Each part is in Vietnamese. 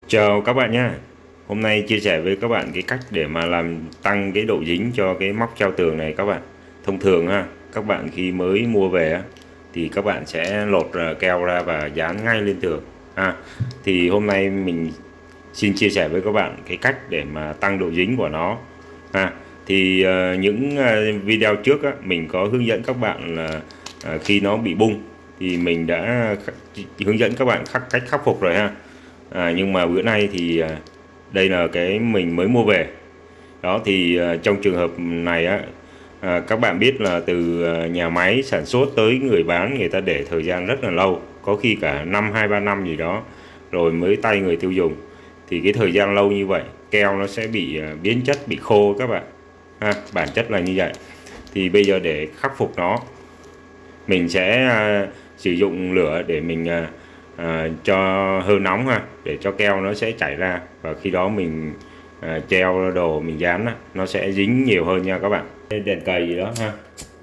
Chào các bạn nhé. Hôm nay chia sẻ với các bạn cái cách để mà làm tăng cái độ dính cho cái móc treo tường này các bạn. Thông thường các bạn khi mới mua về thì các bạn sẽ lột keo ra và dán ngay lên tường Thì hôm nay mình xin chia sẻ với các bạn cái cách để mà tăng độ dính của nó. Thì những video trước mình có hướng dẫn các bạn là khi nó bị bung thì mình đã hướng dẫn các bạn cách khắc phục rồi nhưng mà bữa nay thì đây là cái mình mới mua về đó. Thì trong trường hợp này các bạn biết là từ nhà máy sản xuất tới người bán, người ta để thời gian rất là lâu, có khi cả 2-3 năm gì đó rồi mới tay người tiêu dùng. Thì cái thời gian lâu như vậy keo nó sẽ bị biến chất, bị khô các bạn bản chất là như vậy. Thì bây giờ để khắc phục nó, mình sẽ sử dụng lửa để mình cho hơi nóng để cho keo nó sẽ chảy ra, và khi đó mình treo đồ mình dán nó sẽ dính nhiều hơn nha các bạn. Đèn cầy gì đó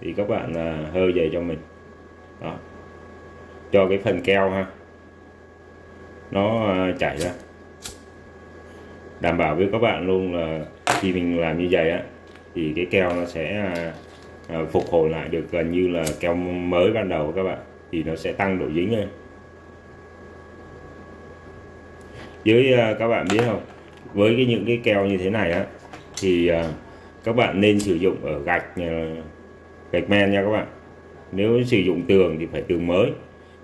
thì các bạn hơi về cho mình đó, cho cái phần keo nó chảy ra, đảm bảo với các bạn luôn là khi mình làm như vậy thì cái keo nó sẽ phục hồi lại được gần như là keo mới ban đầu các bạn, thì nó sẽ tăng độ dính lên. Các bạn biết không, với những cái keo như thế này thì các bạn nên sử dụng ở gạch men nha các bạn. Nếu sử dụng tường thì phải tường mới,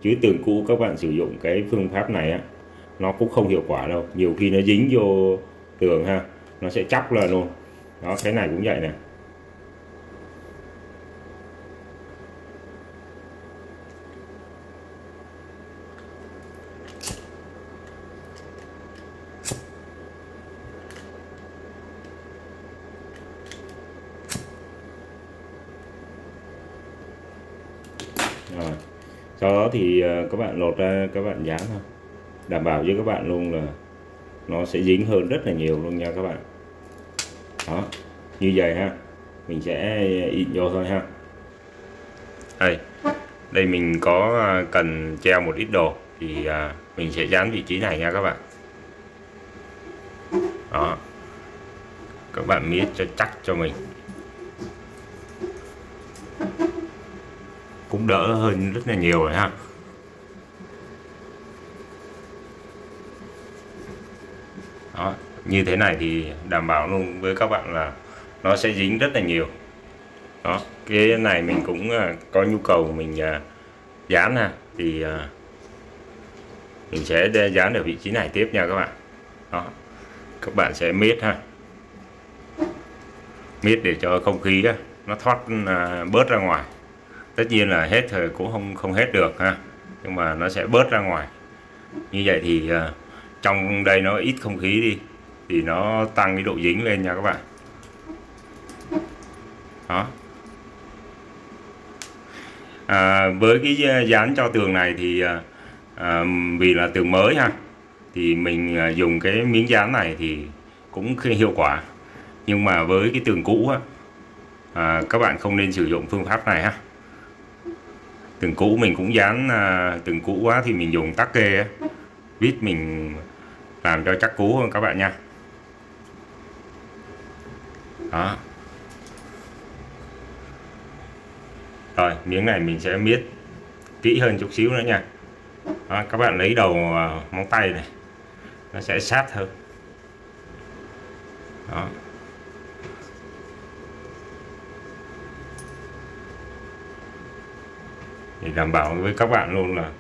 chứ tường cũ các bạn sử dụng cái phương pháp này nó cũng không hiệu quả đâu. Nhiều khi nó dính vô tường nó sẽ chóc lên luôn đó. Cái này cũng vậy nè. Rồi, sau đó thì các bạn lột ra, các bạn dán thôi, đảm bảo với các bạn luôn là nó sẽ dính hơn rất là nhiều luôn nha các bạn. Đó, như vậy mình sẽ in vô thôi Đây mình có cần treo một ít đồ thì mình sẽ dán vị trí này nha các bạn. Đó, các bạn miết cho chắc cho mình, cũng đỡ hơn rất là nhiều rồi Đó, như thế này thì đảm bảo luôn với các bạn là nó sẽ dính rất là nhiều. Đó, cái này mình cũng có nhu cầu mình dán thì mình sẽ dán ở vị trí này tiếp nha các bạn. Đó, các bạn sẽ miết miết để cho không khí nó thoát bớt ra ngoài. Tất nhiên là hết thì cũng không hết được nhưng mà nó sẽ bớt ra ngoài. Như vậy thì trong đây nó ít không khí đi thì nó tăng cái độ dính lên nha các bạn. Đó, với cái dán cho tường này thì vì là tường mới thì mình dùng cái miếng dán này thì cũng hiệu quả. Nhưng mà với cái tường cũ các bạn không nên sử dụng phương pháp này Tường cũ mình cũng dán, tường cũ quá thì mình dùng tắc kê vít mình làm cho chắc cú hơn các bạn nha. Đó, rồi miếng này mình sẽ miết kỹ hơn chút xíu nữa nha. Đó, các bạn lấy đầu móng tay này nó sẽ sát hơn. Đó, để đảm bảo với các bạn luôn là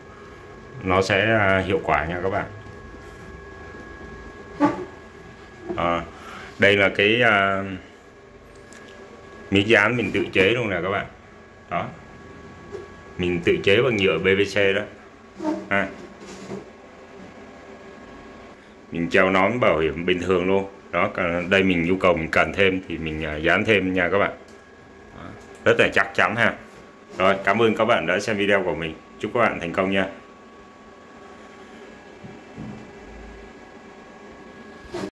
nó sẽ hiệu quả nha các bạn. Đây là cái miếng dán mình tự chế luôn nè các bạn. Đó, mình tự chế bằng nhựa PVC đó mình treo nón bảo hiểm bình thường luôn đó. Đây mình nhu cầu mình cần thêm thì mình dán thêm nha các bạn. Đó, rất là chắc chắn Rồi, cảm ơn các bạn đã xem video của mình. Chúc các bạn thành công nha.